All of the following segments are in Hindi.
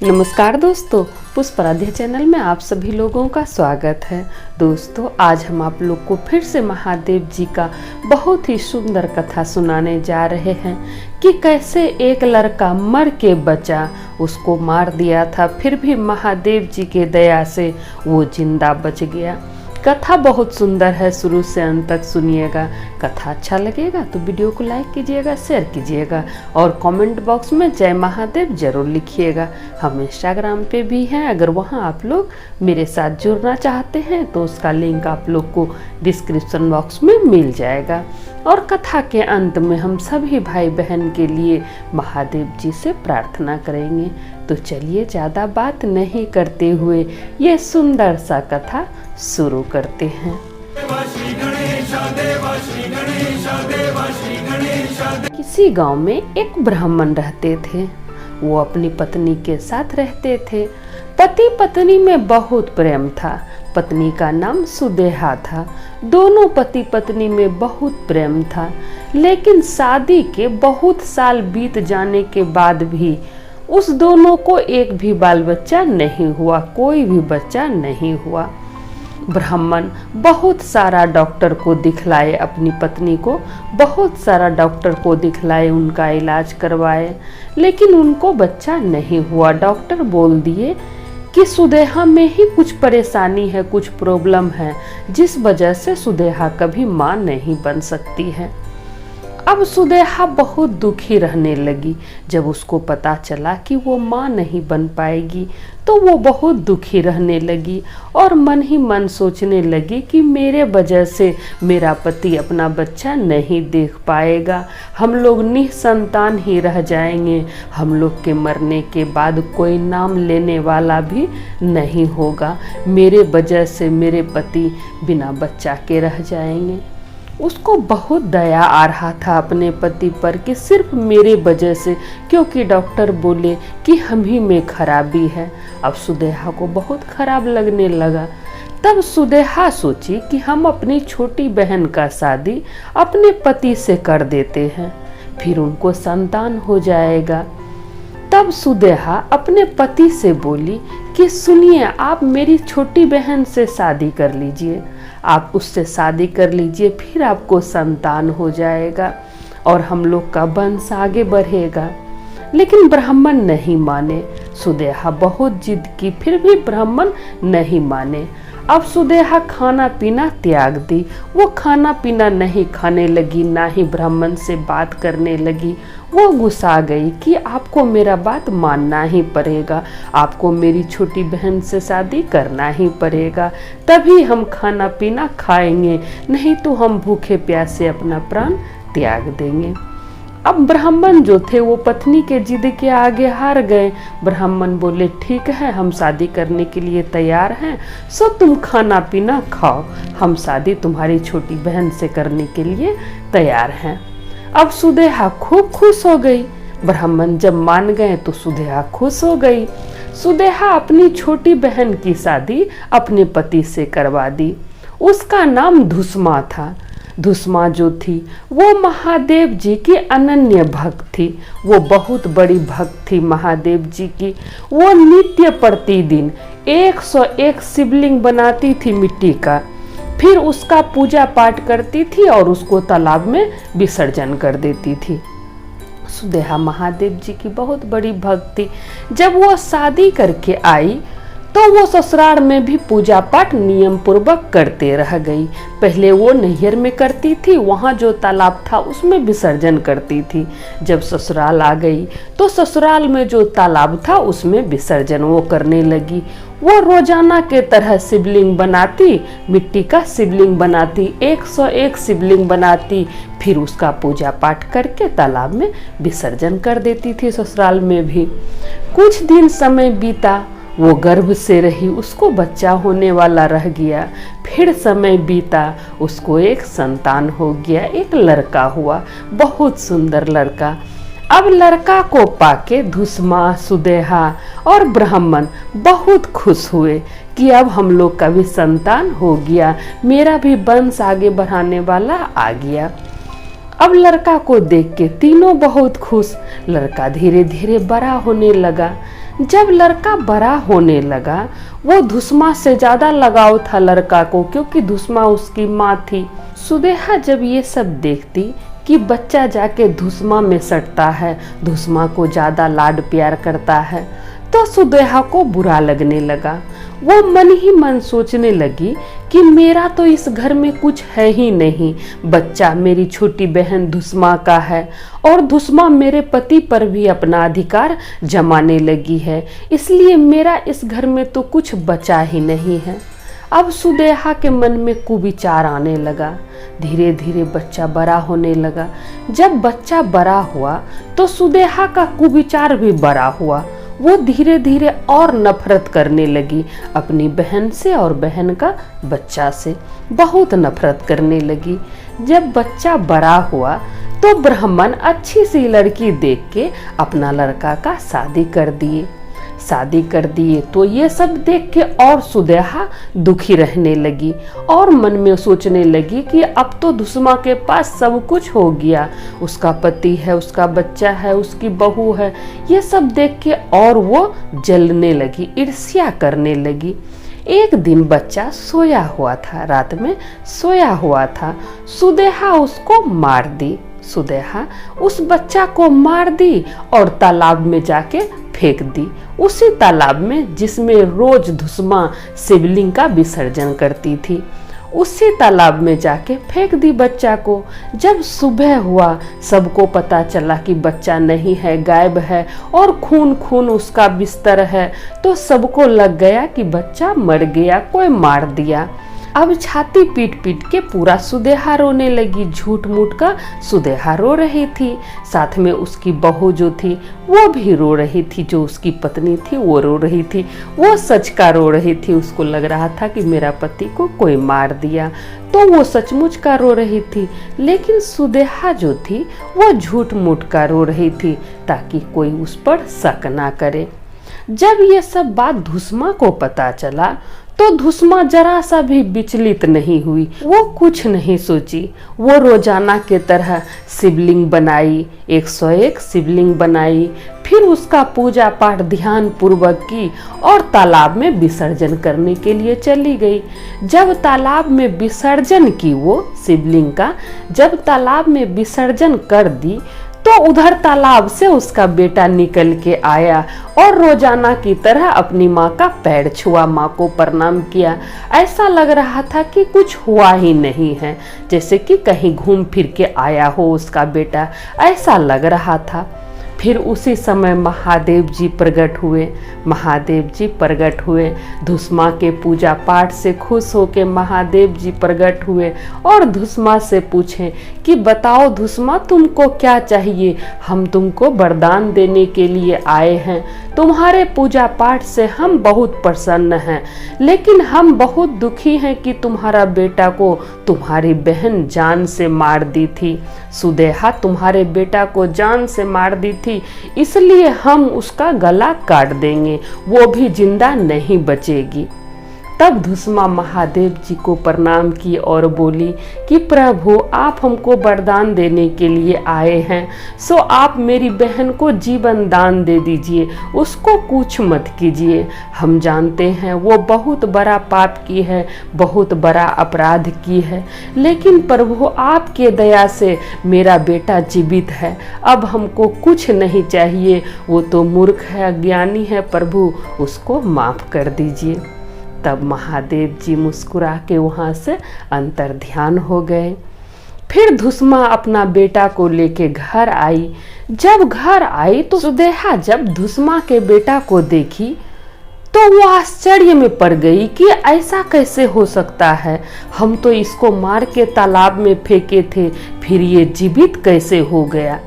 नमस्कार दोस्तों, पुष्पराध्या चैनल में आप सभी लोगों का स्वागत है। दोस्तों, आज हम आप लोग को फिर से महादेव जी का बहुत ही सुंदर कथा सुनाने जा रहे हैं कि कैसे एक लड़का मर के बचा, उसको मार दिया था, फिर भी महादेव जी के दया से वो जिंदा बच गया। कथा बहुत सुंदर है, शुरू से अंत तक सुनिएगा। कथा अच्छा लगेगा तो वीडियो को लाइक कीजिएगा, शेयर कीजिएगा और कमेंट बॉक्स में जय महादेव जरूर लिखिएगा। हम इंस्टाग्राम पे भी हैं, अगर वहाँ आप लोग मेरे साथ जुड़ना चाहते हैं तो उसका लिंक आप लोग को डिस्क्रिप्शन बॉक्स में मिल जाएगा। और कथा के अंत में हम सभी भाई बहन के लिए महादेव जी से प्रार्थना करेंगे। तो चलिए ज़्यादा बात नहीं करते हुए ये सुंदर सा कथा शुरू करते हैं। किसी गांव में एक ब्राह्मण रहते थे। वो अपनी पत्नी के साथ रहते थे। पति पत्नी में बहुत प्रेम था। पत्नी का नाम सुदेहा था। दोनों पति पत्नी में बहुत प्रेम था, लेकिन शादी के बहुत साल बीत जाने के बाद भी उस दोनों को एक भी बाल बच्चा नहीं हुआ, कोई भी बच्चा नहीं हुआ। ब्राह्मण बहुत सारा डॉक्टर को दिखलाए, अपनी पत्नी को बहुत सारा डॉक्टर को दिखलाए, उनका इलाज करवाए, लेकिन उनको बच्चा नहीं हुआ। डॉक्टर बोल दिए कि सुदेहा में ही कुछ परेशानी है, कुछ प्रॉब्लम है, जिस वजह से सुदेहा कभी माँ नहीं बन सकती है। अब सुदेहा बहुत दुखी रहने लगी। जब उसको पता चला कि वो माँ नहीं बन पाएगी तो वो बहुत दुखी रहने लगी और मन ही मन सोचने लगी कि मेरे वजह से मेरा पति अपना बच्चा नहीं देख पाएगा, हम लोग निसंतान ही रह जाएंगे, हम लोग के मरने के बाद कोई नाम लेने वाला भी नहीं होगा, मेरे वजह से मेरे पति बिना बच्चा के रह जाएंगे। उसको बहुत दया आ रहा था अपने पति पर कि सिर्फ मेरे वजह से, क्योंकि डॉक्टर बोले कि हम ही में खराबी है। अब सुदेहा को बहुत खराब लगने लगा। तब सुदेहा सोची कि हम अपनी छोटी बहन का शादी अपने पति से कर देते हैं, फिर उनको संतान हो जाएगा। तब सुदेहा अपने पति से बोली कि सुनिए, आप मेरी छोटी बहन से शादी कर लीजिए, आप उससे शादी कर लीजिए, फिर आपको संतान हो जाएगा और हम लोग का वंश आगे बढ़ेगा। लेकिन ब्राह्मण नहीं माने। सुदेहा बहुत जिद की, फिर भी ब्राह्मण नहीं माने। अब सुदेहा खाना पीना त्याग दी। वो खाना पीना नहीं खाने लगी, ना ही ब्राह्मण से बात करने लगी। वो गुस्सा गई कि आपको मेरा बात मानना ही पड़ेगा, आपको मेरी छोटी बहन से शादी करना ही पड़ेगा, तभी हम खाना पीना खाएंगे, नहीं तो हम भूखे प्यासे अपना प्राण त्याग देंगे। अब ब्राह्मण जो थे वो पत्नी के जिद के आगे हार गए। ब्राह्मण बोले ठीक है, हम शादी करने के लिए तैयार हैं, सो तुम खाना पीना खाओ, हम शादी तुम्हारी छोटी बहन से करने के लिए तैयार हैं। अब सुदेहा खूब खुश हो गई। ब्राह्मण जब मान गए तो सुदेहा खुश हो गई। सुदेहा अपनी छोटी बहन की शादी अपने पति से करवा दी। उसका नाम धुस्मा था। धुस्मा जो थी वो महादेव जी की अनन्य भक्त थी। वो बहुत बड़ी भक्त थी महादेव जी की। वो नित्य प्रतिदिन 101 शिवलिंग बनाती थी मिट्टी का, फिर उसका पूजा पाठ करती थी और उसको तालाब में विसर्जन कर देती थी। सुदेहा महादेव जी की बहुत बड़ी भक्त थी। जब वो शादी करके आई तो वो ससुराल में भी पूजा पाठ नियम पूर्वक करते रह गई। पहले वो नैहर में करती थी, वहाँ जो तालाब था उसमें विसर्जन करती थी। जब ससुराल आ गई तो ससुराल में जो तालाब था उसमें विसर्जन वो करने लगी। वो रोजाना के तरह शिवलिंग बनाती, मिट्टी का शिवलिंग बनाती, 101 शिवलिंग बनाती, फिर उसका पूजा पाठ करके तालाब में विसर्जन कर देती थी। ससुराल में भी कुछ दिन समय बीता, वो गर्भ से रही, उसको बच्चा होने वाला रह गया। फिर समय बीता, उसको एक संतान हो गया, एक लड़का हुआ, बहुत सुंदर लड़का। अब लड़का को पाके धुस्मा, सुदेहा और ब्राह्मण बहुत खुश हुए कि अब हम लोग का भी संतान हो गया, मेरा भी वंश आगे बढ़ाने वाला आ गया। अब लड़का को देख के तीनों बहुत खुश। लड़का धीरे धीरे बड़ा होने लगा। जब लड़का बड़ा होने लगा, वो धुस्मा से ज्यादा लगाव था लड़का को, क्योंकि धुस्मा उसकी माँ थी। सुदेहा जब ये सब देखती कि बच्चा जाके धुस्मा में सटता है, धुस्मा को ज्यादा लाड प्यार करता है, तो सुदेहा को बुरा लगने लगा। वो मन ही मन सोचने लगी कि मेरा तो इस घर में कुछ है ही नहीं, बच्चा मेरी छोटी बहन धुस्मा का है और धुस्मा मेरे पति पर भी अपना अधिकार जमाने लगी है, इसलिए मेरा इस घर में तो कुछ बचा ही नहीं है। अब सुदेहा के मन में कुविचार आने लगा। धीरे धीरे बच्चा बड़ा होने लगा। जब बच्चा बड़ा हुआ तो सुदेहा का कुविचार भी बड़ा हुआ। वो धीरे धीरे और नफरत करने लगी अपनी बहन से और बहन का बच्चा से, बहुत नफरत करने लगी। जब बच्चा बड़ा हुआ तो ब्राह्मण अच्छी सी लड़की देख के अपना लड़का का शादी कर दिए तो ये सब देख के और सुदेहा दुखी रहने लगी और मन में सोचने लगी कि अब तो धुस्मा के पास सब कुछ हो गया, उसका पति है, उसका बच्चा है, उसकी बहू है। ये सब देख के और वो जलने लगी, ईर्ष्या करने लगी। एक दिन बच्चा सोया हुआ था, रात में सोया हुआ था, सुदेहा उसको मार दी। सुदेहा उस बच्चा को मार दी और तालाब में जाके फेंक दी, उसी तालाब में जिसमें रोज धुस्मा शिवलिंग का विसर्जन करती थी। उसी तालाब में जाके फेंक दी बच्चा को। जब सुबह हुआ, सबको पता चला कि बच्चा नहीं है, गायब है और खून खून उसका बिस्तर है, तो सबको लग गया कि बच्चा मर गया, कोई मार दिया। अब छाती पीट पीट के पूरा सुदेहा रोने लगी, झूठ मूठ का सुदेहा रो रही थी। साथ में उसकी बहू जो थी वो भी रो रही थी, जो उसकी पत्नी थी वो रो रही थी। वो सच का रो रही थी, उसको लग रहा था कि मेरा पति को कोई मार दिया, तो वो सचमुच का रो रही थी। लेकिन सुदेहा जो थी वो झूठ मूठ का रो रही थी ताकि कोई उस पर शक ना करे। जब ये सब बात धुस्मा को पता चला तो धुस्मा जरा सा भी विचलित नहीं हुई, वो कुछ नहीं सोची। वो रोजाना के तरह शिवलिंग बनाई, 101 शिवलिंग बनाई, फिर उसका पूजा पाठ ध्यान पूर्वक की और तालाब में विसर्जन करने के लिए चली गई। जब तालाब में विसर्जन की वो शिवलिंग का, जब तालाब में विसर्जन कर दी तो उधर तालाब से उसका बेटा निकल के आया और रोजाना की तरह अपनी माँ का पैर छुआ, माँ को प्रणाम किया। ऐसा लग रहा था कि कुछ हुआ ही नहीं है, जैसे कि कहीं घूम फिर के आया हो उसका बेटा, ऐसा लग रहा था। फिर उसी समय महादेव जी प्रकट हुए। धुस्मा के पूजा पाठ से खुश होके महादेव जी प्रकट हुए और धुस्मा से पूछे कि बताओ धुस्मा, तुमको क्या चाहिए? हम तुमको वरदान देने के लिए आए हैं। तुम्हारे पूजा पाठ से हम बहुत प्रसन्न हैं, लेकिन हम बहुत दुखी हैं कि तुम्हारा बेटा को तुम्हारी बहन जान से मार दी थी। सुदेहा तुम्हारे बेटा को जान से मार दी थी, इसलिए हम उसका गला काट देंगे, वो भी जिंदा नहीं बचेगी। तब धुस्मा महादेव जी को प्रणाम की और बोली कि प्रभु, आप हमको वरदान देने के लिए आए हैं, सो आप मेरी बहन को जीवन दान दे दीजिए, उसको कुछ मत कीजिए। हम जानते हैं वो बहुत बड़ा पाप की है, बहुत बड़ा अपराध की है, लेकिन प्रभु आपके दया से मेरा बेटा जीवित है, अब हमको कुछ नहीं चाहिए। वो तो मूर्ख है, अज्ञानी है, प्रभु उसको माफ कर दीजिए। तब महादेव जी मुस्कुरा के वहाँ से अंतर ध्यान हो गए। फिर धुस्मा अपना बेटा को लेके घर आई। जब घर आई तो सुदेहा जब धुस्मा के बेटा को देखी तो वो आश्चर्य में पड़ गई कि ऐसा कैसे हो सकता है, हम तो इसको मार के तालाब में फेंके थे, फिर ये जीवित कैसे हो गया।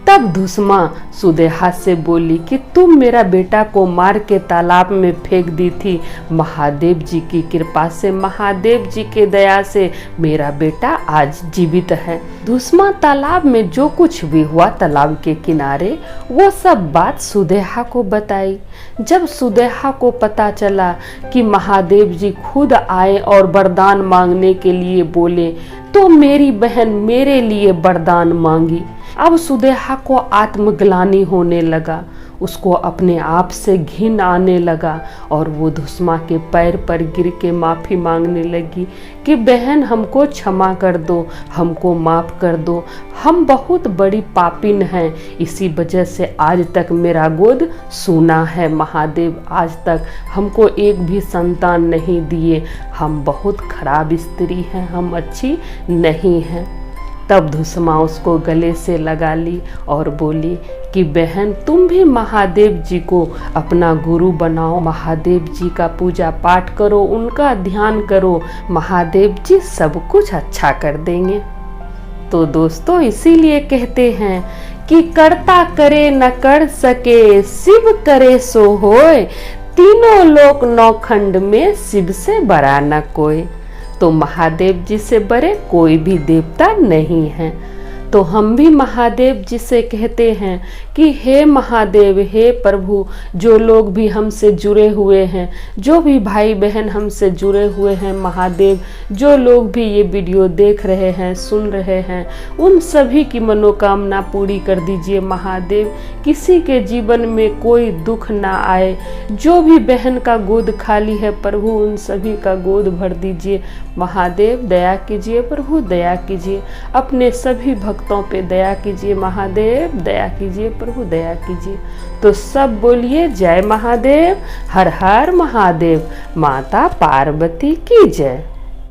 तब धुस्मा सुदेहा से बोली कि तुम मेरा बेटा को मार के तालाब में फेंक दी थी, महादेव जी की कृपा से, महादेव जी के दया से मेरा बेटा आज जीवित है। धुस्मा तालाब में जो कुछ भी हुआ तालाब के किनारे, वो सब बात सुदेहा को बताई। जब सुदेहा को पता चला कि महादेव जी खुद आए और वरदान मांगने के लिए बोले, तो मेरी बहन मेरे लिए वरदान मांगी। अब सुदेहा को आत्मग्लानि होने लगा। उसको अपने आप से घिन आने लगा और वो धुस्मा के पैर पर गिर के माफ़ी मांगने लगी कि बहन हमको क्षमा कर दो, हमको माफ़ कर दो, हम बहुत बड़ी पापिन हैं, इसी वजह से आज तक मेरा गोद सूना है। महादेव आज तक हमको एक भी संतान नहीं दिए, हम बहुत खराब स्त्री हैं, हम अच्छी नहीं हैं। तब धुस्मा उसको गले से लगा ली और बोली कि बहन तुम भी महादेव जी को अपना गुरु बनाओ, महादेव जी का पूजा पाठ करो, उनका ध्यान करो, महादेव जी सब कुछ अच्छा कर देंगे। तो दोस्तों इसीलिए कहते हैं कि करता करे न कर सके, शिव करे सो होय, तीनों लोक नौखंड में शिव से बड़ा न कोई। तो महादेव जी से बड़े कोई भी देवता नहीं है। तो हम भी महादेव जी से कहते हैं कि हे महादेव, हे प्रभु, जो लोग भी हमसे जुड़े हुए हैं, जो भी भाई बहन हमसे जुड़े हुए हैं, महादेव जो लोग भी ये वीडियो देख रहे हैं, सुन रहे हैं, उन सभी की मनोकामना पूरी कर दीजिए महादेव। किसी के जीवन में कोई दुख ना आए, जो भी बहन का गोद खाली है प्रभु उन सभी का गोद भर दीजिए महादेव। दया कीजिए प्रभु, दया कीजिए, अपने सभी भक्तों पे दया कीजिए महादेव, दया कीजिए प्रभु, दया कीजिए। तो सब बोलिए जय महादेव, हर हर महादेव, माता पार्वती की जय।